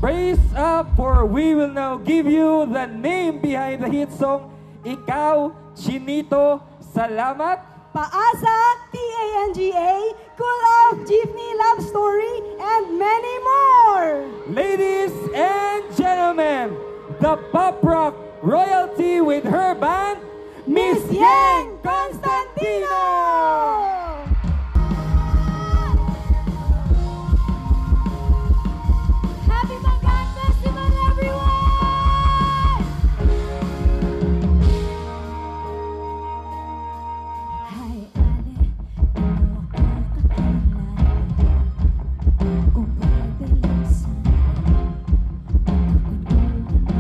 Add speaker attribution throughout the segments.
Speaker 1: Praise up, for we will now give you the name behind the hit song, Ikaw, Chinito, Salamat.
Speaker 2: Paasa, TANGA, Cool Off, Jeepney Love Story, and many more!
Speaker 1: Ladies and gentlemen, the pop rock royalty with her band, Miss Yang Constantino!
Speaker 3: Happy Magan Festival, everyone! Hi, Ale, ito ako kakilala. Kung pwede lang sana, pagkakwentuhan kita.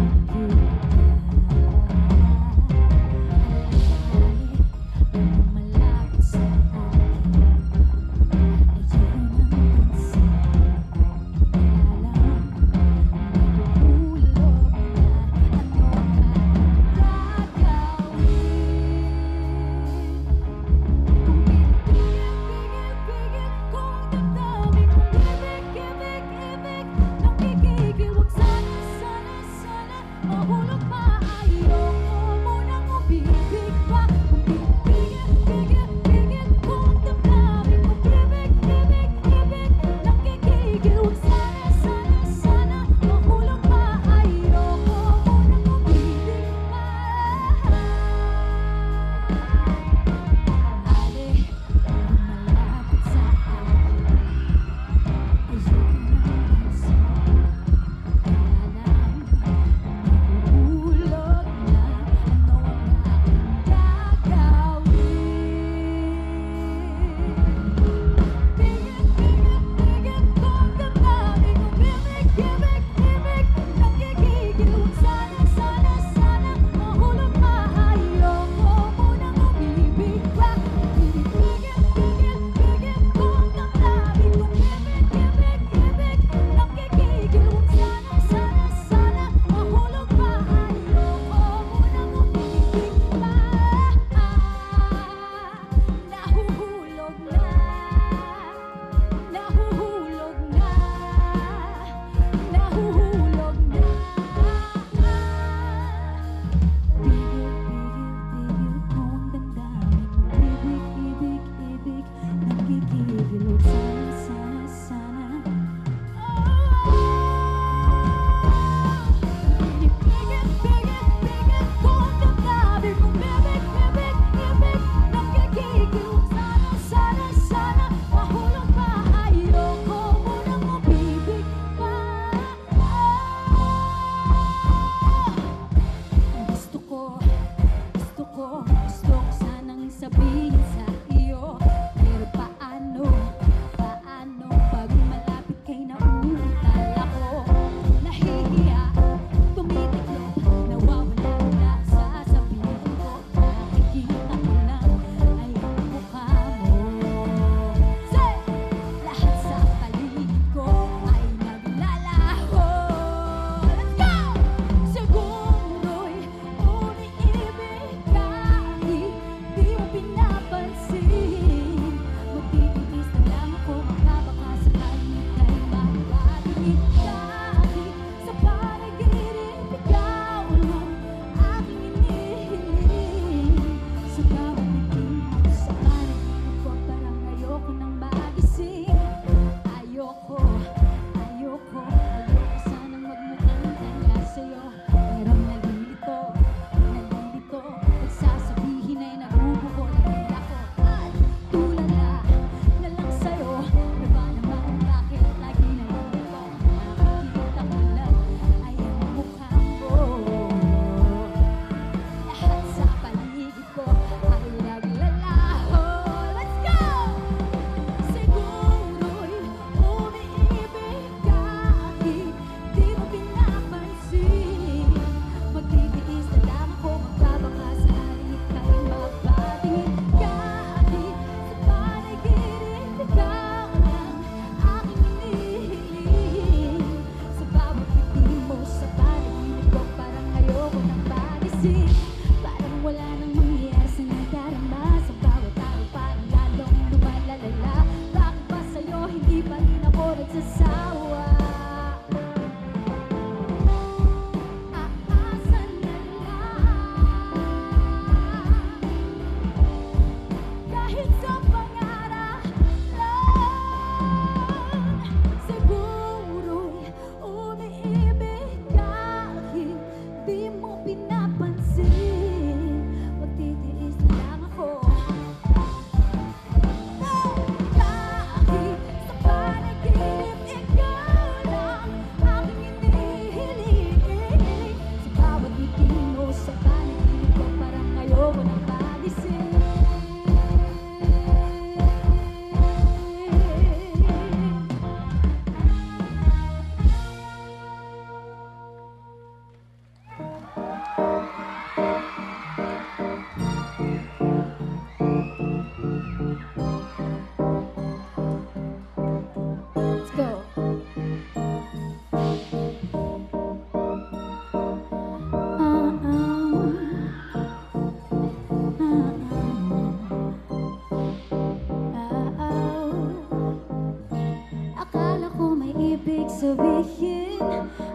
Speaker 3: sabihin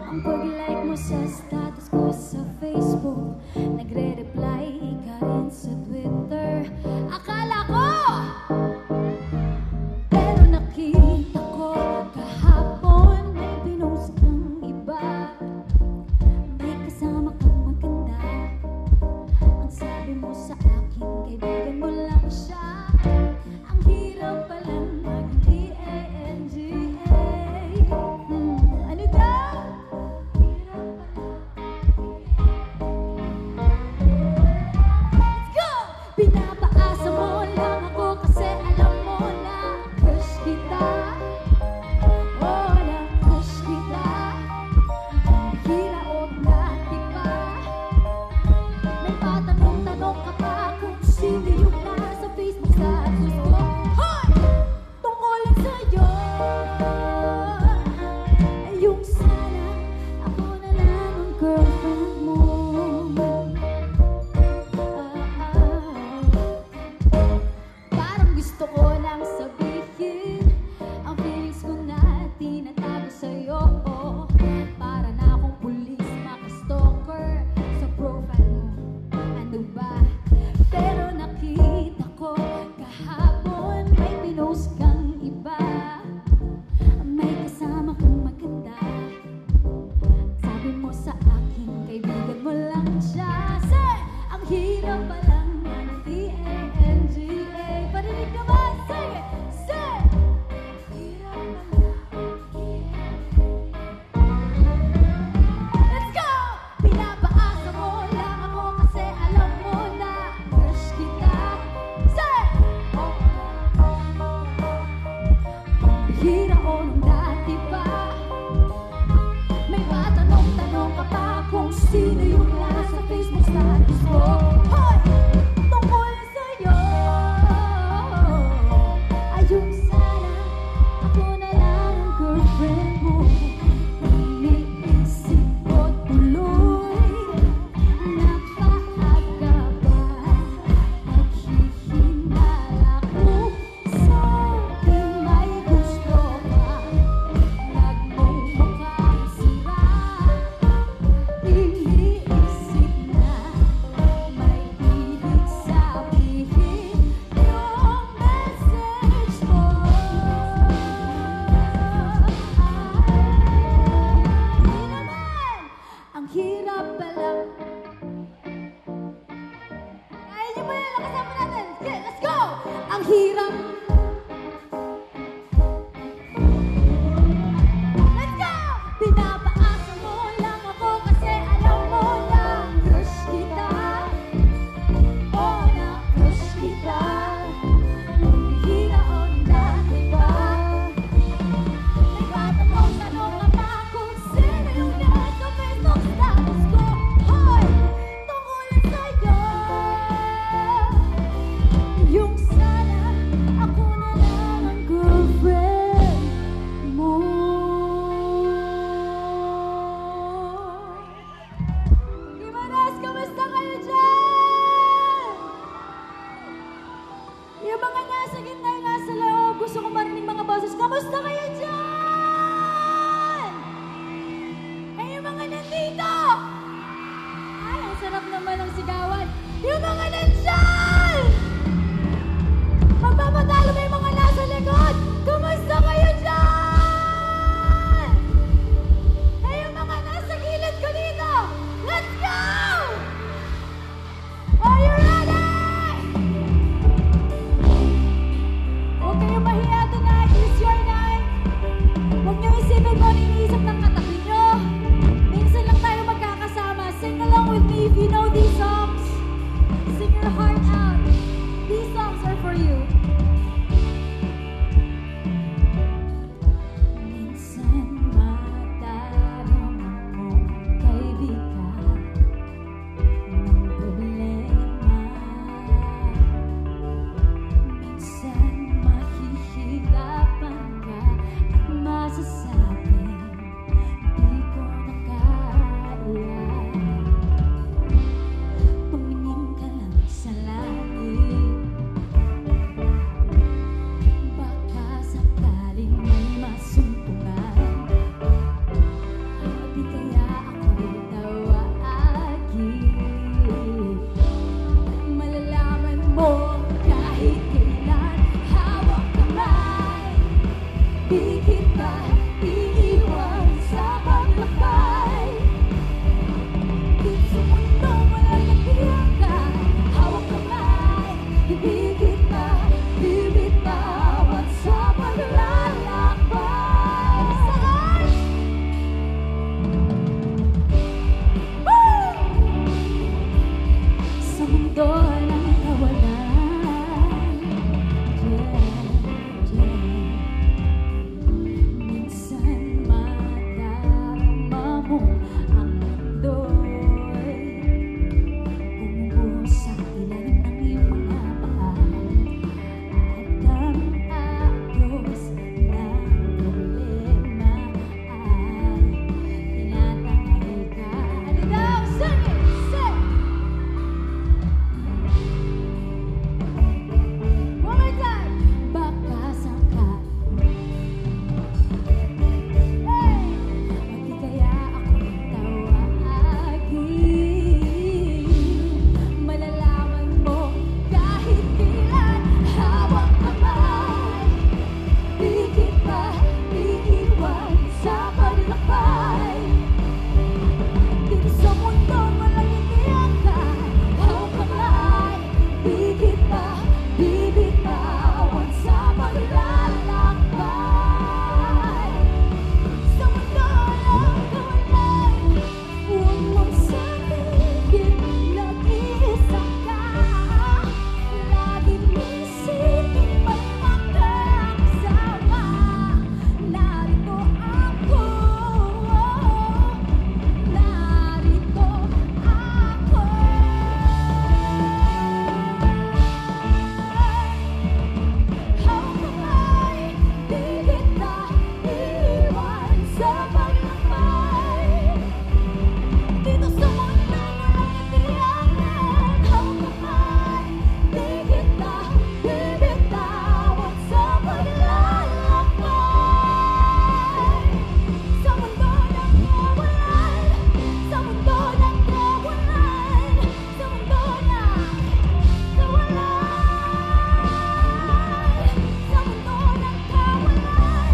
Speaker 3: ang pag-like mo sa status ko sa Facebook? Nagre-reply ka rin sa Twitter. Akala ko, pero nakita ko kahapon may pinost ng iba. May kasama kang maganda. Ang sabi mo sa akin, kaibigan mo lang siya. Ang hirap palang mag-D-A-N-G-A. Ano daw? lakbay. Dito sa mundo walang iniangka, hawak kamay, di kita bibitawan sa paglalakbay. Sa mundo lang kawalan, huwag mong sabihin nag-iisa ka. Laging isipin may makakasama. Narito ako, narito ako. Hawak kamay, di kita iwan sa paglakbay. Dito sa mundo walang itiyakan, hawak kamay, di kita bibitawan sa paglalakbay. Sa mundo ng kawalan, sa mundo ng kawalan, sa mundo ng kawalan, sa mundo ng kawalan,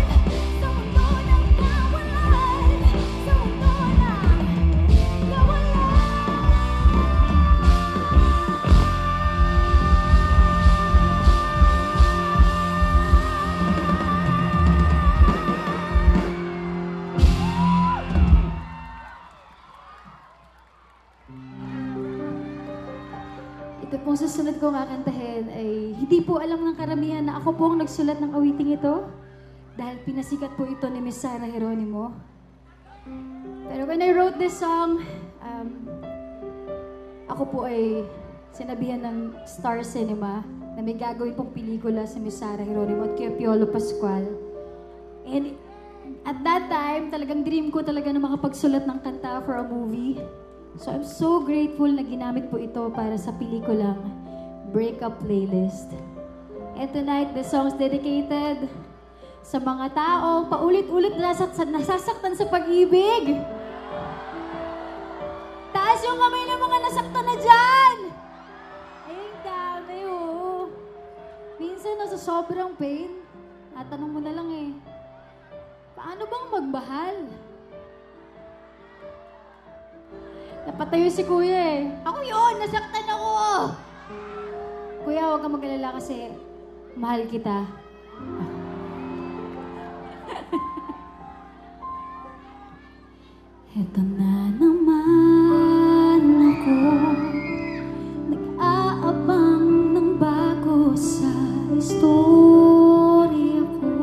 Speaker 3: sa mundo ng kawalan, sa mundo ng Ito pong susunod kong kakantahin ay hindi po alam ng karamihan na ako po ang nagsulat ng awiting ito dahil pinasikat po ito ni Miss Sarah Geronimo. Pero when I wrote this song, ako po ay sinabihan ng Star Cinema na may gagawin pong pelikula si Miss Sarah Geronimo at kay Piolo Pascual. And at that time, talagang dream ko talaga na makapagsulat ng kanta for a movie. So I'm so grateful na ginamit po ito para sa pelikulang Breakup Playlist. And tonight, the song's dedicated sa mga taong paulit-ulit nasasaktan sa pag-ibig. Taas yung kamay ng mga nasaktan na dyan! Ay, ang dami, oh. Minsan, nasa sobrang pain, tanong mo na lang eh, paano bang magmahal? Napatayo si Kuya eh. Ako yun! Nasaktan ako! Kuya, huwag kang mag-alala kasi mahal kita. Eto na naman ako, nag-aabang ng bago sa istorya ko.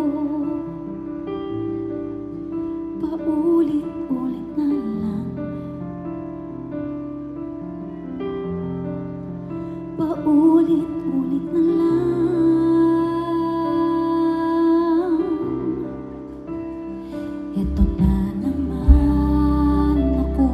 Speaker 3: Paulit-ulit na lang, paulit-ulit na lang. Eto na naman ako,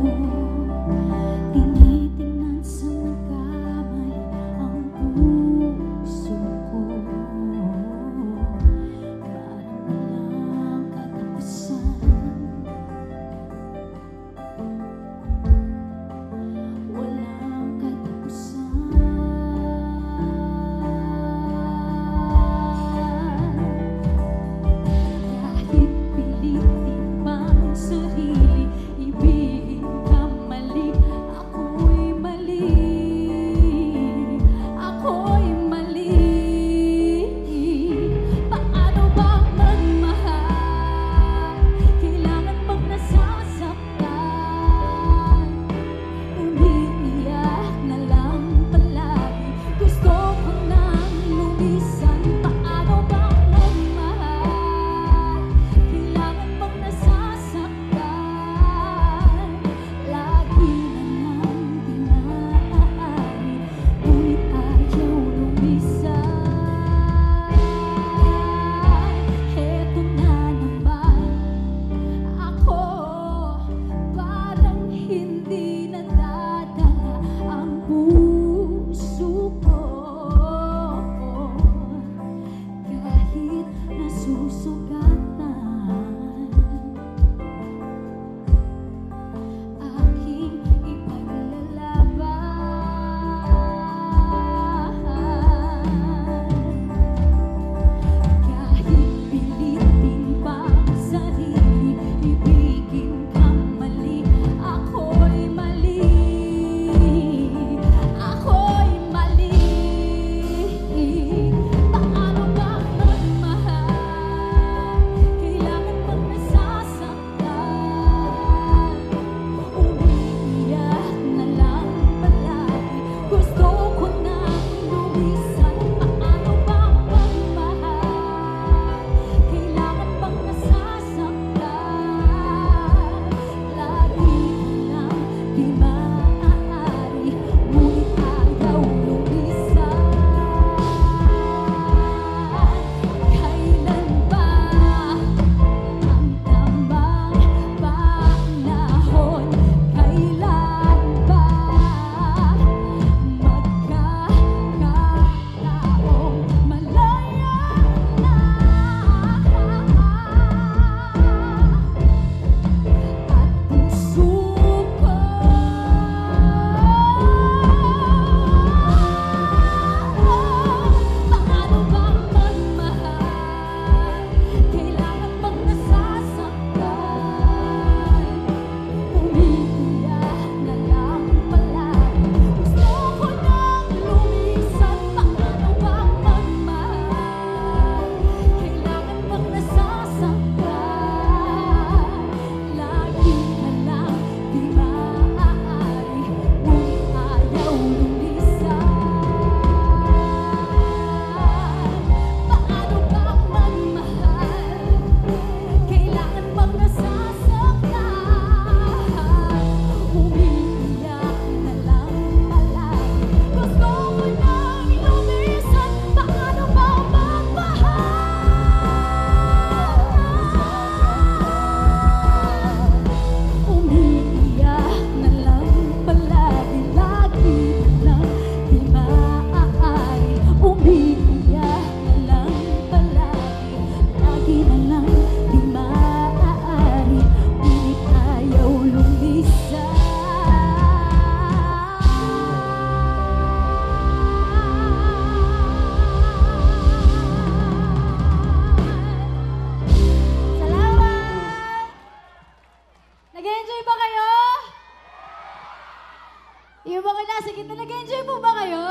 Speaker 3: Yung mga nasa gitna, nag-enjoy po ba kayo?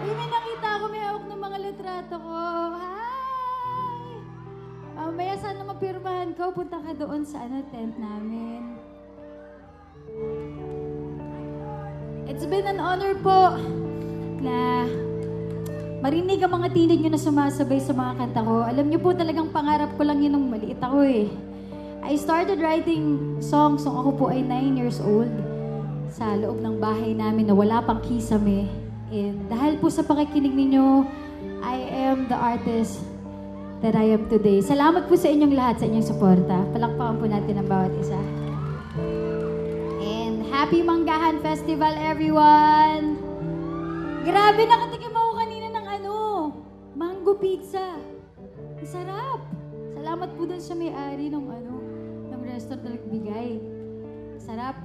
Speaker 3: Uy, may nakita ako, may hawak ng mga litrato ko. Hi! Maya sana mapirmahan ko, punta ka doon sa tent namin. It's been an honor po na marinig ang mga tinig nyo na sumasabay sa mga kanta ko. Alam nyo po talagang pangarap ko lang yun nung maliit ako eh. I started writing songs nung ako po ay 9 years old sa loob ng bahay namin na wala pang kisame. And dahil po sa pakikinig ninyo, I am the artist that I am today. Salamat po sa inyong lahat, sa inyong suporta. Palakpakan po natin ang bawat isa. And happy Manggahan Festival, everyone! Grabe, nakatikim ako kanina ng mango pizza. Ang sarap! Salamat po dun sa may-ari ng restaurant na nagbigay. Sarap.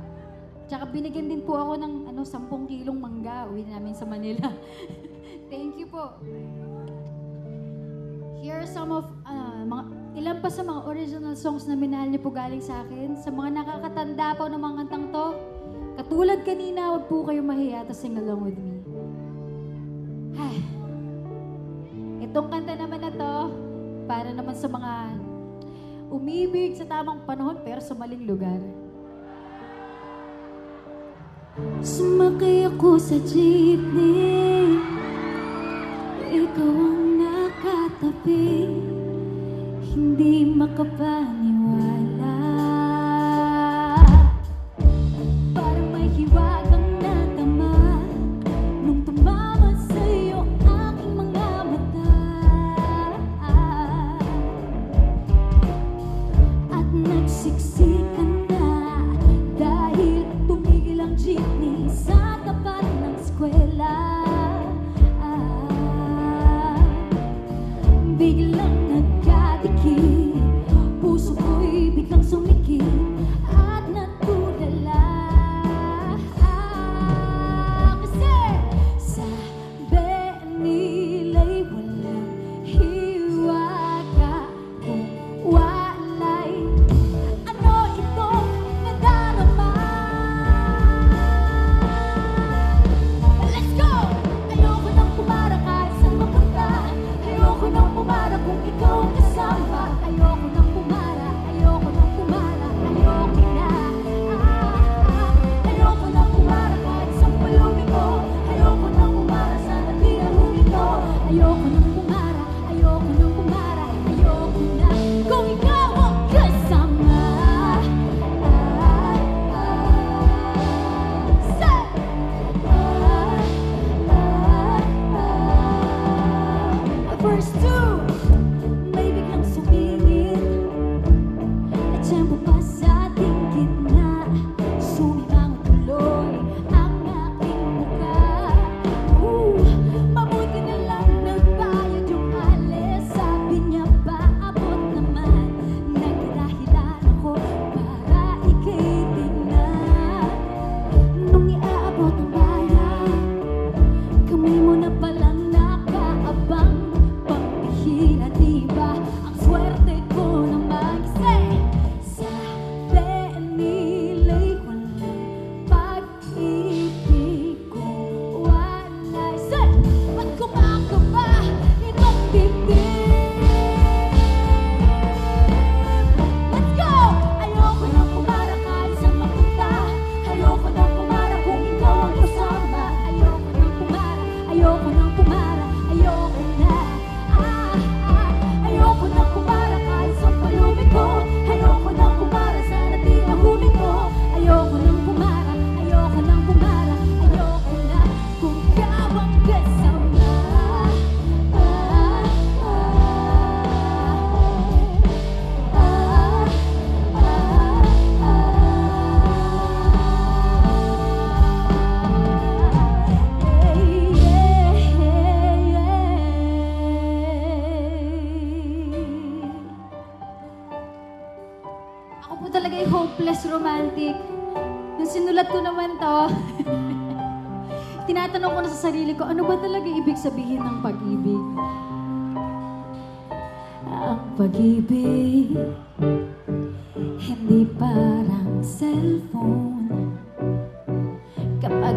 Speaker 3: Tsaka binigyan din po ako ng 10 kilong mangga. Uwi namin sa Manila. Thank you po. Here are some of, ilan pa sa mga original songs na minahal niyo po galing sa akin. Sa mga nakakatanda po ng mga kantang to, katulad kanina, huwag po kayo mahiya to sing along with me. Ay. Itong kanta naman na to, para naman sa mga umibig sa tamang panahon pero sa maling lugar. Sumakay ako sa jeepney, ikaw ang nakatabi, hindi makapaniwala. Parang may hiwagang natama nung tumama sa'yo aking mga mata. At nagsiksikan na dahil tumigil ang jeepney sa tapat ng eskwela. Biglang nagkadikit, puso ko'y biglang sumikip at natulala. Kasi sabi nila'y walang hiwaga kung walay itong nadarama. Let's go! Ayoko nang pumara kahit saan mapunta. Ayoko nang pumara kung ikaw ang kasama. Ayoko nang pumara, ayoko nang pumara, ayoko na. Ayoko nang pumara kahit saan palubig ko. Ayoko nang pumara, sana di na humito. Ayoko nang pumara, ayoko nang pumara, ayoko na. Kung ikaw ang kasama. Verse 2, may biglang sumingit at tiyempo pa sa ating gitna. Sumimangot tuloy ang aking mukha. Mabuti na lang nagbayad yung alis. Sabi niya ba abot naman? Nagdahilan ako para ika'y tingnan. Nung iaabot ang bayan, kamay mo na palang nakaabang. Pampihira, diba? Ang swerte ko na mag-isay. Sabi nila'y walang pag-ibig kung walay. Say! Ba't kumakaba itong dibdib? Let's go! Ayoko nang pumara kahit saan mapunta. Ayoko nang pumara kung ikaw ang kasama. Ayoko nang pumara, ayoko nang pumara, ayoko na. Ayoko nang pumara kahit saan palubig ko. Ayoko nang pumara, sana di na humito. Ayoko nang pumara, ayoko nang pumara, ayoko na. Kung ikaw ang kasama. Ako po talaga yung hopeless romantic. Nung sinulat ko naman to, tinatanong ko na sa sarili ko, ano ba talaga ibig sabihin ng pag-ibig? Ang pag-ibig, hindi parang cellphone. Kapag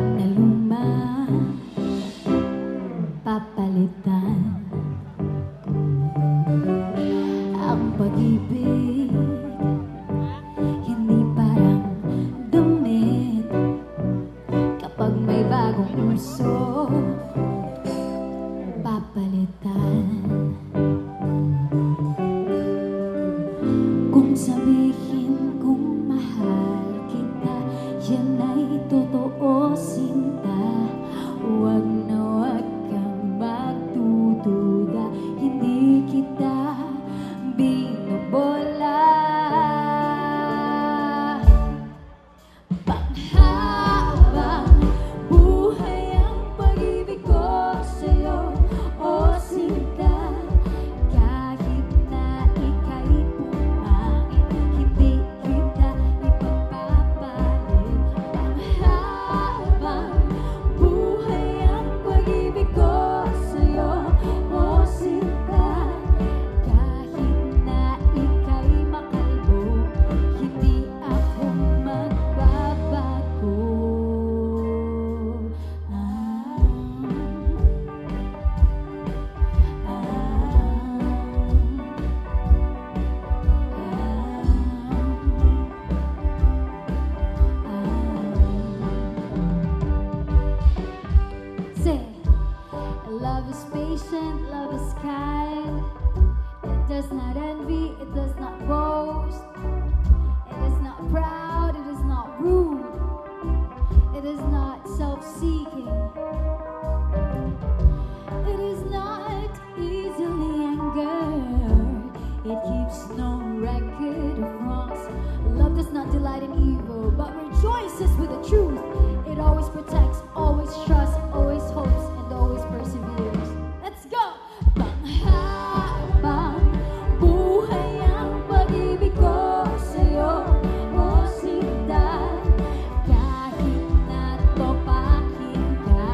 Speaker 3: bad and evil, but rejoices with the truth. It always protects, always trusts, always hopes, and always perseveres. Let's go! Panghabang buhay ang pag-ibig ko sa'yo, o sinta. Kahit na topakin ka,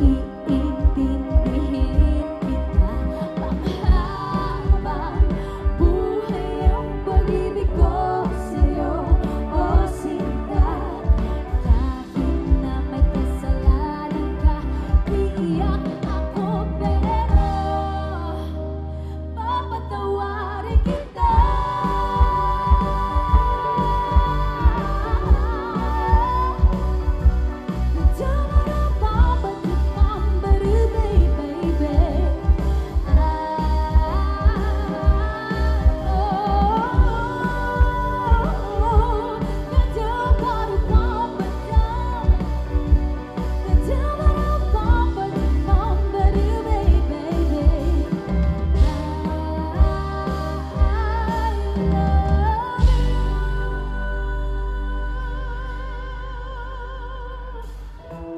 Speaker 3: iintindihin kita. Panghabang buhay ang pag-ibig ko sa'yo, o sinta. Kahit na may kasalanan ka, iiyak ako pero papatawarin kita.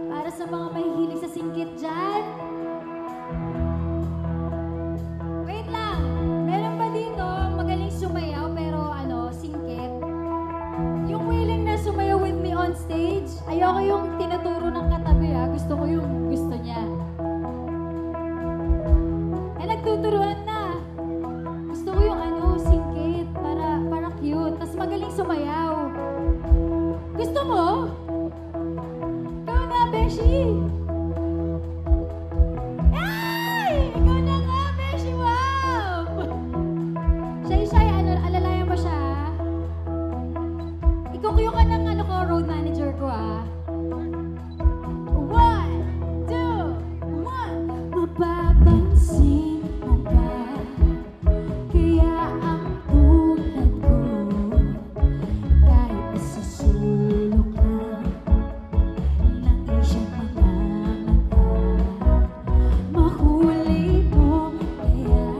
Speaker 3: Para sa mga mahihilig sa singkit dyan. Wait lang. Meron ba dito magaling sumayaw pero singkit? Yung willing na sumayaw with me on stage, ayoko yung tinuturo ng katabi Gusto ko yung gusto niya. Nagtuturuan na. Gusto ko yung singkit para cute. Tas magaling sumayaw. Gusto mo? Ikaw na, Beshi! Ay! Ikaw na nga, Beshi! Wow! Shy, alalayan mo siya. Ikaw ka ng road manager ko, 1, 2, 1. Mapapansin mo ba? Kaya ang tulad ko, kahit nasa sulok lang ng isyong mga mata, mahuli mo kaya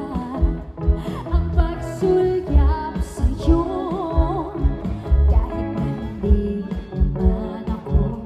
Speaker 3: ang pagsulyap sa'yo. Kahit hindi naman ako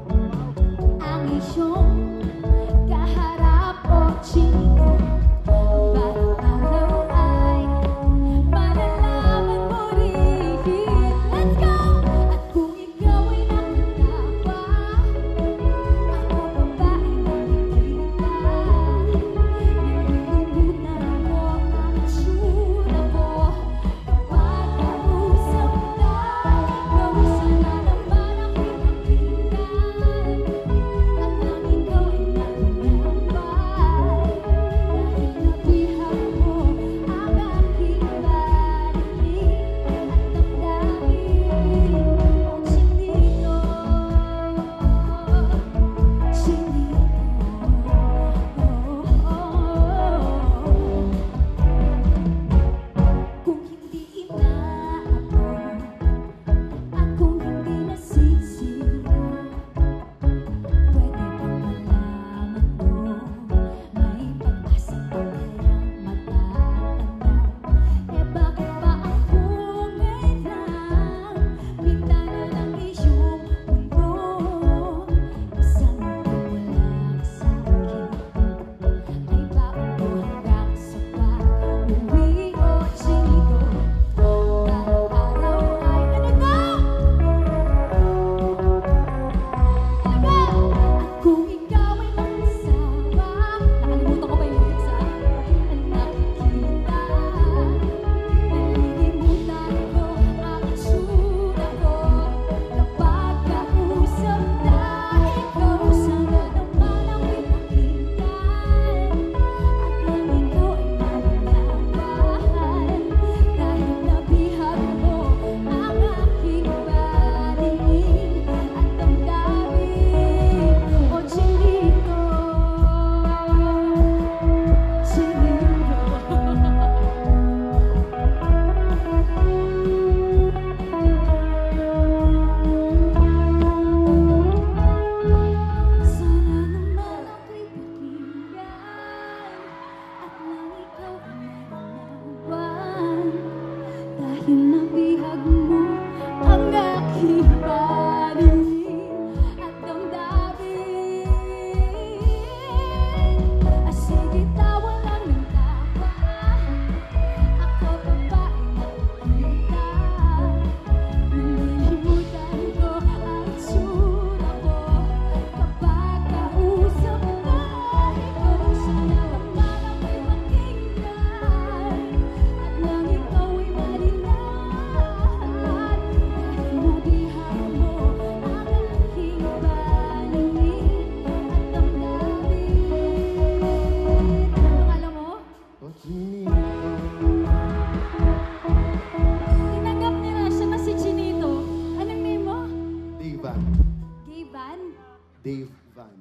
Speaker 4: Dave Van.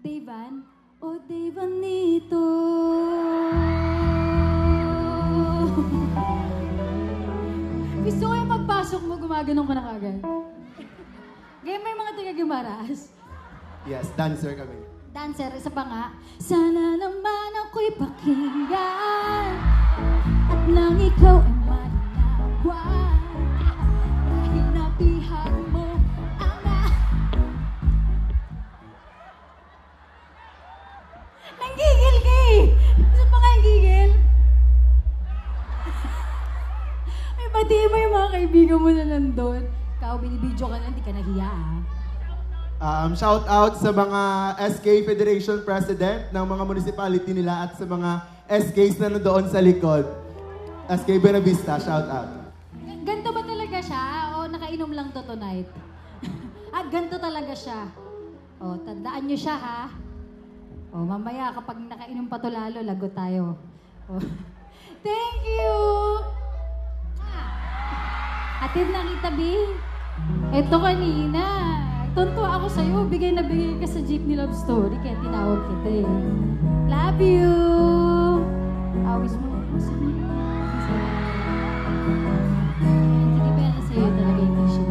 Speaker 3: Davan? O Davanito. Gusto ko yung pagpasok mo, gumaganong ka na kagad. Ganyan may mga taga-Gimaras.
Speaker 4: Yes, dancer kami.
Speaker 3: Dancer, isa pa nga. Sana naman ako'y pakinggan at nang ikaw ay malinawan dahil napihan mo ang nanggigil ka eh! Isa pa nga yung gigil? Ay, pati mo yung mga kaibigan mo na nandun. Ikaw, binibidyo ka na, hindi ka nahiya ah.
Speaker 4: Shout out sa mga SK Federation President ng mga municipality nila at sa mga SKs na nandoon sa likod. SK Buenavista, shout out.
Speaker 3: Ganto ba talaga siya? O nakainom lang to tonight? Ganto talaga siya. O, tandaan nyo siya ha. O, mamaya kapag nakainom pa to lalo, lagot tayo. O. Thank you! Atid na kita, B. Ito kanina. Tuntua ako sa'yo. Bigay na bigay ka sa Jeepney Love Story, kaya tinawag kita eh. Love you! Awis mo. Sige pa yan sa'yo talaga yung issue.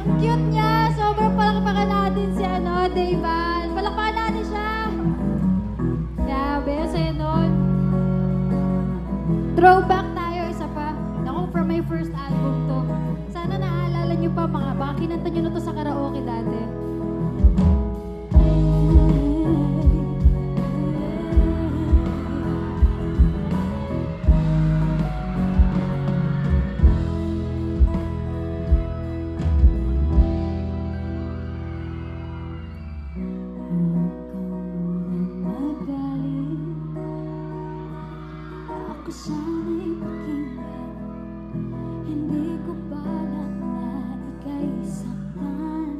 Speaker 3: Ang cute niya! Sobrang palakpakan natin si Davan. Palakpakan natin siya! Grabe, sa'yo nun. Throwback tayo, isa pa. Naku, from my first album to. Sana naaalala nyo pa mga, baka kinanta nyo na to sa karaoke dati. Ako sana'y pakinggan, hindi ko balak na ika'y saktan.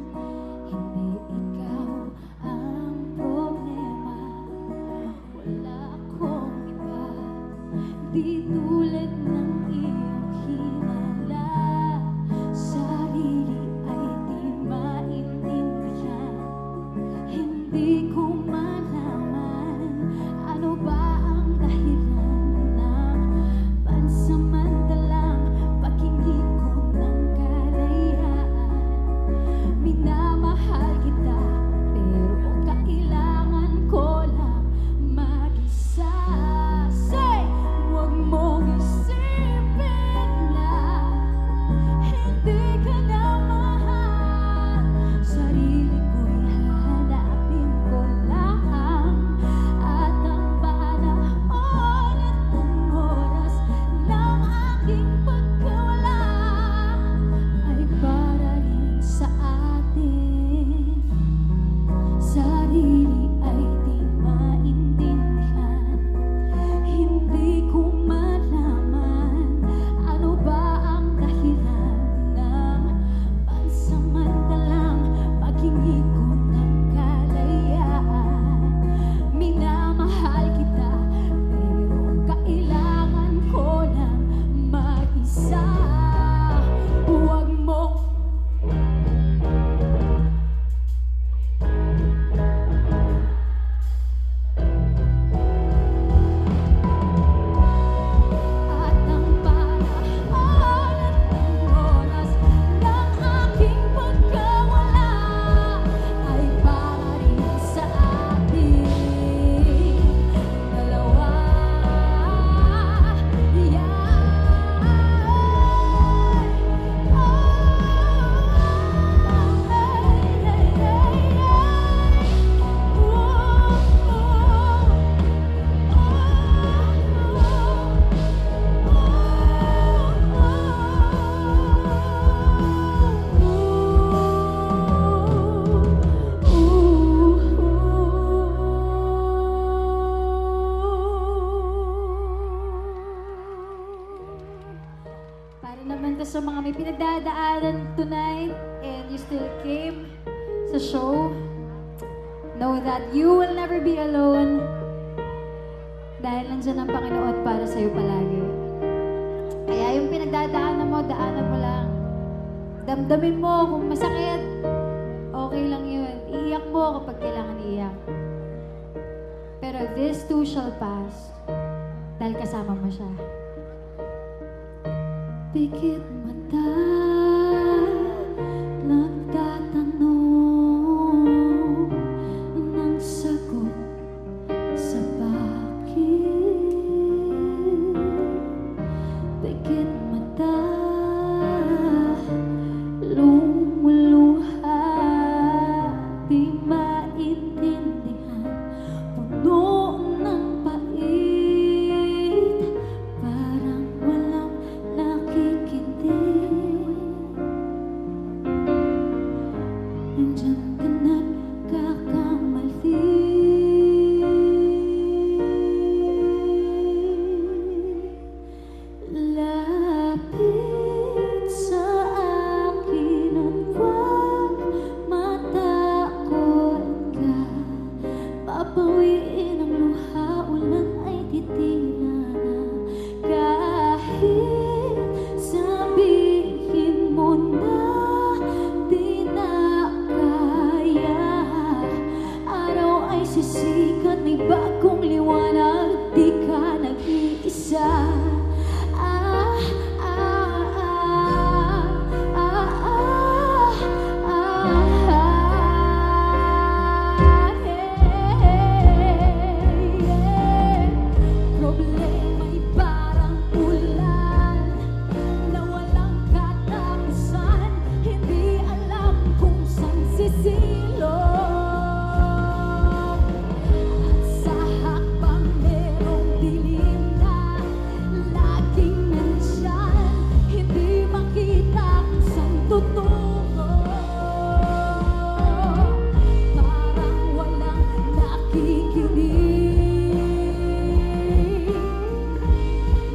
Speaker 3: Hindi ikaw ang problema, wala akong iba. Di tulad ng iyong hinala, sarili ay di maintindihan. Hindi ko malaman ano ba ang dahilan ng pansamantalang paghingi ko ng kalayaan. Minamahal kita, pero kailangan ko lang mag-isa. Say, huwag mong isipin na hindi ka na mahal. Sarili ko'y hahanapin ko lang, at ang panahon at ang oras ng aking pagkawala ay para rin sa atin. Sarili ay di maintindihan, hindi ko malaman ano ba ang dahilan ng pansamantalang paghingi ko ng kalayaan. Minamahal kita, pero kailangan ko lang mag-isa. Huwag mong at ang panahon at ang oras ng aking pagkawala ay para rin sa ating dalawa. Para naman to sa mga may pinagdadaanan tonight and you still came sa show, know that you will never be alone dahil nandiyan ang Panginoon para sa'yo palagi. Kaya yung pinagdadaanan mo, daanan mo lang. Damdamin mo kung masakit. Okay lang yun. Iiyak mo kapag kailangan iiyak. Pero this too shall pass. Dahil kasama mo siya. Pikit mata, nagtatanong ng sagot sa bakit. Pikit mata, lumuluha, di maintindihan, puno ng pait, parang walang nakikinig. Nandiyan ka nagkakamali. Lapit sa akin at huwag matakot ka. Papawiin ang luha, ulan ay titila na. Kahit sabihin mo na di na kaya, araw ay sisikat, may bagong liwanag, di ka nag-iisa. Ah, ah, ah, ah, ah, ah, yeah. Problema'y parang ulan na walang katapusan, hindi alam kung saan sisilong. At sa hakbang merong dilim na laging nandyan, hindi makita kung saan tutungo. Parang walang nakikinig.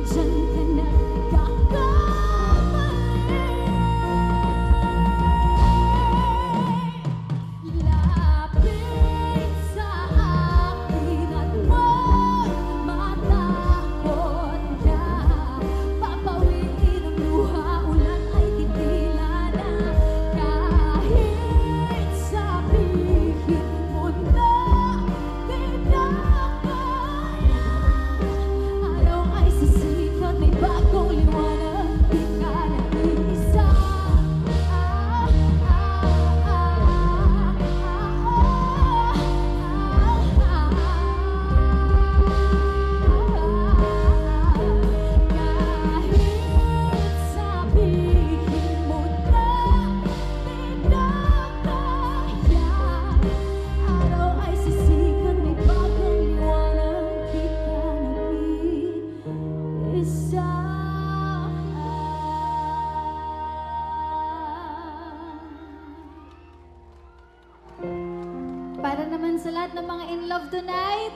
Speaker 3: Diyan ka nagkakamali. Lapit sa akin at huwag matakot ka. Papawiin ang luha, ulan ay titila na. Kahit sabihin mo na di na kaya, araw ay sisikat, may bagong liwanag, di ka nag-iisa. Kahit sabihin mo na di na kaya, araw ay sisikat, may bagong liwanag, di ka nag-iisa. Para naman sa lahat ng mga in love tonight,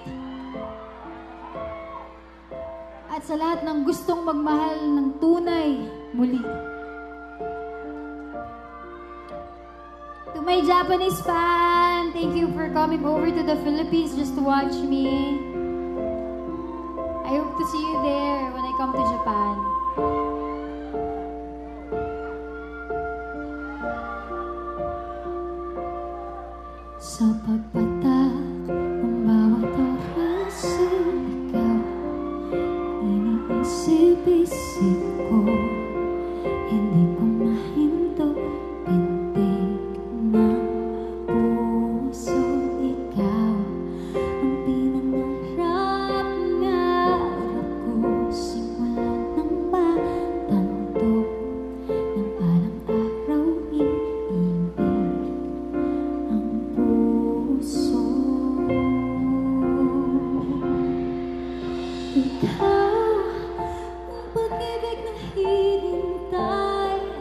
Speaker 3: at sa lahat ng gustong magmahal ng tunay muli. To my Japanese fan, thank you for coming over to the Philippines just to watch me. I hope to see you there when I come to Japan. Sa pagpatak ng bawat oras ikaw, iniisip-isip ko, hindi ko mahinto, pintig ng puso. Ikaw ang pinangarap-ngarap ko, simula ng matanto, ng parang araw iibig ang puso. Ikaw ang pag-ibig na hinintay,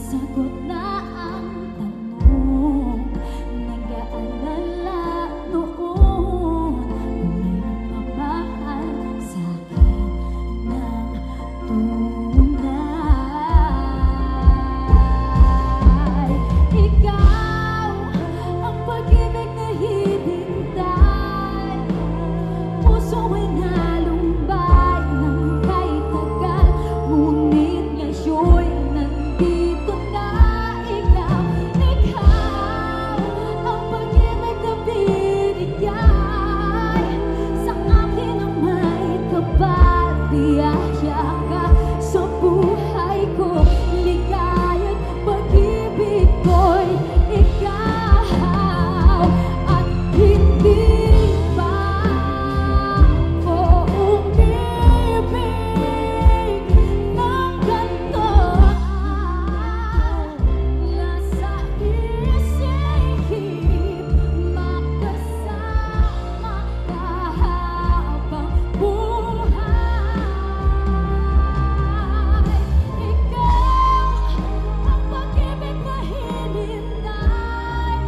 Speaker 3: sagot na ang tanong. Nag-aalala noon kung may magmamahal sa akin ng tunay. Ikaw ang pag-ibig na hinintay, puso ay nalumbay ng kahit tagal, ngunit ngayon'y nandito na. Ikaw ang pag-ibig na binigay sa akin ang may kapal. Biyaya ka sa buhay ko, ligaya't pag-ibig ko'y ikaw at hindi pa ko umibig ng ganito. Nasa isip makasama ka habang buhay. Ikaw ang pag-ibig na hinintay,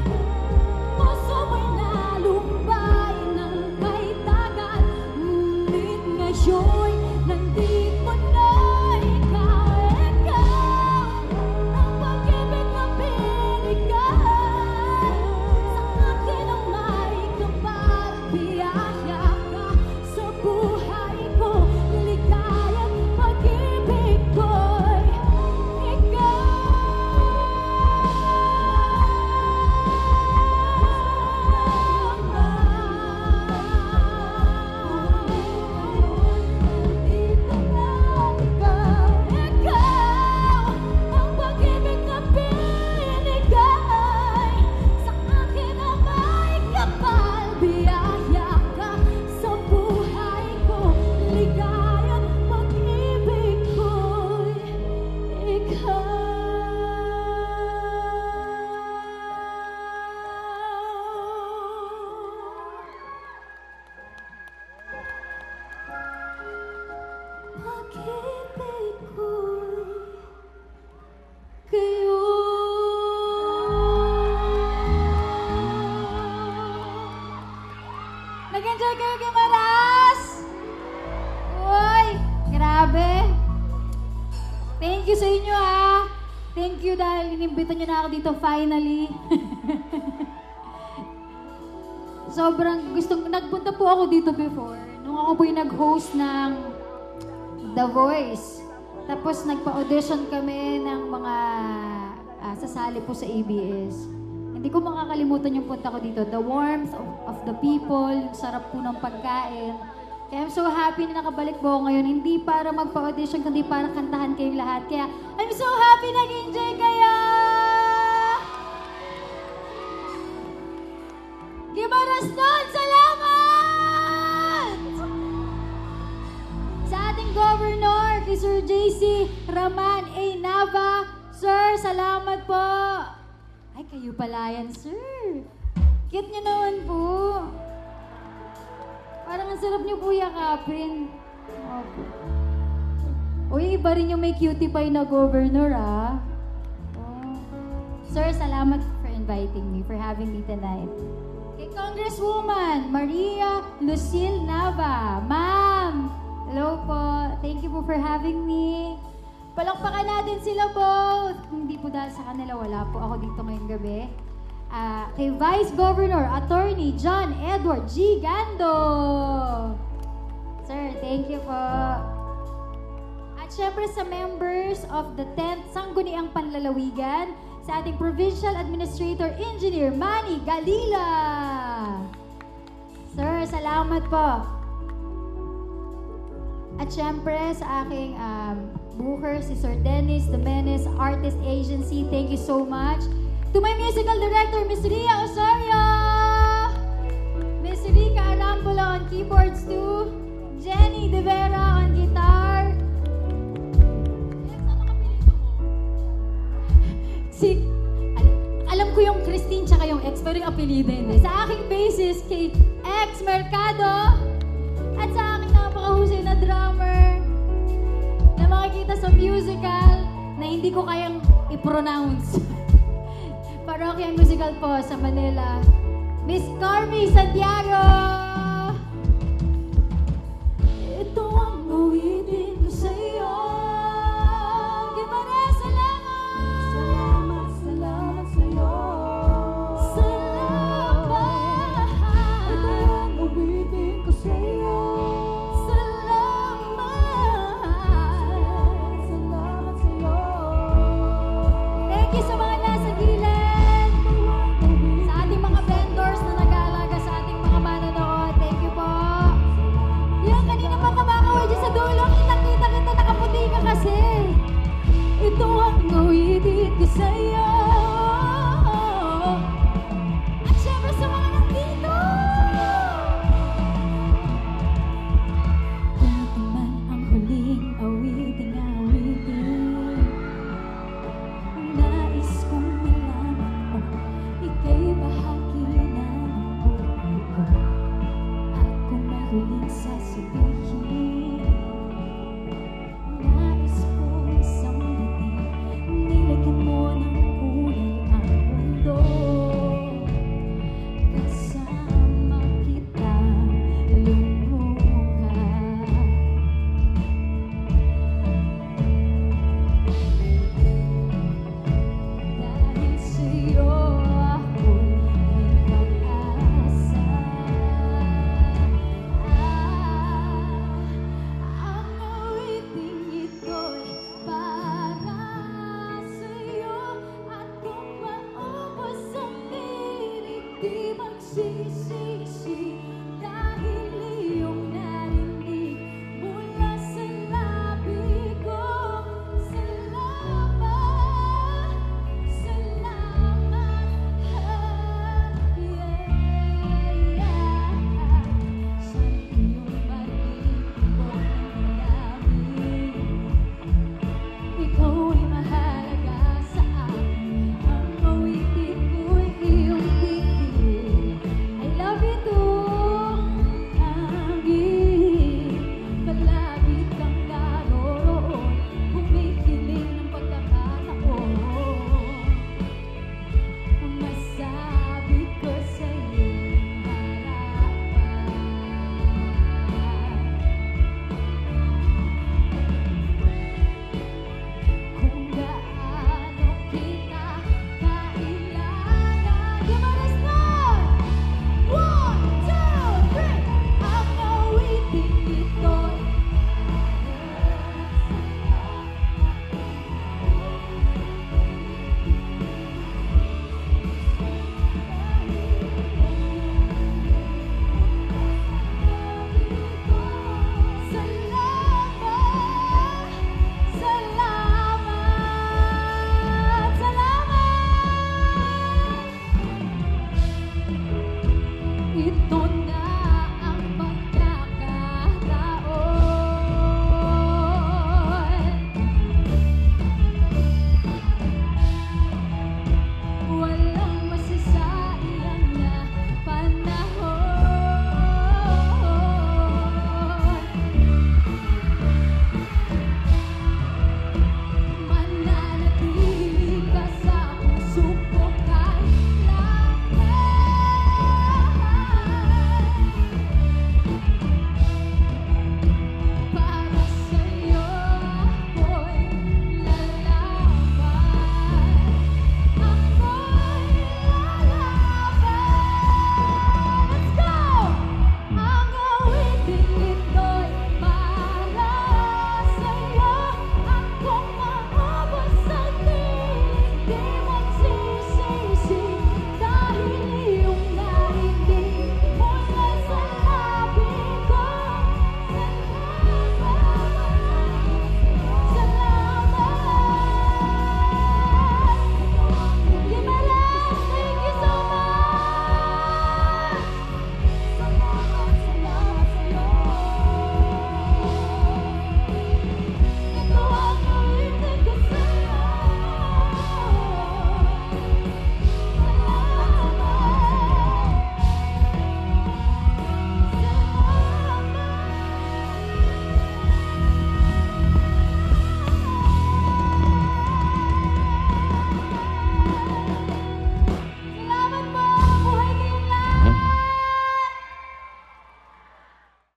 Speaker 3: puso mo'y nalumbay ng kahit tagal, ngunit ngayon'y nandito na. Ikaw ang pag-ibig na binigay sa akin ang may kapal. Biyaya ka sa buhay ko, ligaya't pag-ibig ko'y ikaw ang pag-ibig na binigay sa akin ang may kapal. Biyaya ka sa buhay ko, ligaya't pag-ibig ko'y pag-ibig ko'y kayo. Nag-enjoy kayo kay Maras? Uy, grabe. Thank you sa inyo ha. Thank you dahil inimbita nyo na ako dito finally. Sobrang nagpunta po ako dito before. Nung ako po yung nag-host ng The Voice. Tapos nagpa-audition kami ng mga sasali po sa ABS. Hindi ko makakalimutan yung punta ko dito. The warmth of the people, yung sarap po ng pagkain. Kaya I'm so happy na nakabalik po ako ngayon. Hindi para magpa-audition, kundi para kantahan kayong lahat. Kaya I'm so happy nag-enjoy kayo! Gimaras nun! Salamat! Sa ating governor, kay Sir JC Raman A. Nava. Sir, salamat po! Ay, kayo pala yan, sir. Cute nyo naman po. Parang ang sarap nyo po yakapin. Opo. Uy, iba rin yung may cutie pie na governor, ah. Oh. Sir, salamat for inviting me, for having me tonight. Kay Congresswoman Maria Lucille Nava. Ma'am, hello po. Thank you po for having me. Palakpakan natin sila both. Hindi po dahil sa kanila, wala po ako dito ngayong gabi. Kay Vice Governor Attorney John Edward G. Gando. Sir, thank you po. At syempre sa members of the 10th Sangguniang Panlalawigan, sa ating Provincial Administrator Engineer Manny Galila. Sir, salamat po. At syempre sa aking booker, si Sir Dennis Domenes Artist Agency, thank you so much. To my musical director, Miss Ria Osorio! Miss Rica Arambola on keyboards too. Jenny De Vera on guitar. Alam ko yung Christine tsaka yung ex, pero yung apelido yun. Sa aking bassist, kay X Mercado. At sa aking napakahusay na drummer na makikita sa musical na hindi ko kayang i-pronounce. Parokya Musical po sa Manila. Miss Carmi Santiago! Ito ang awitin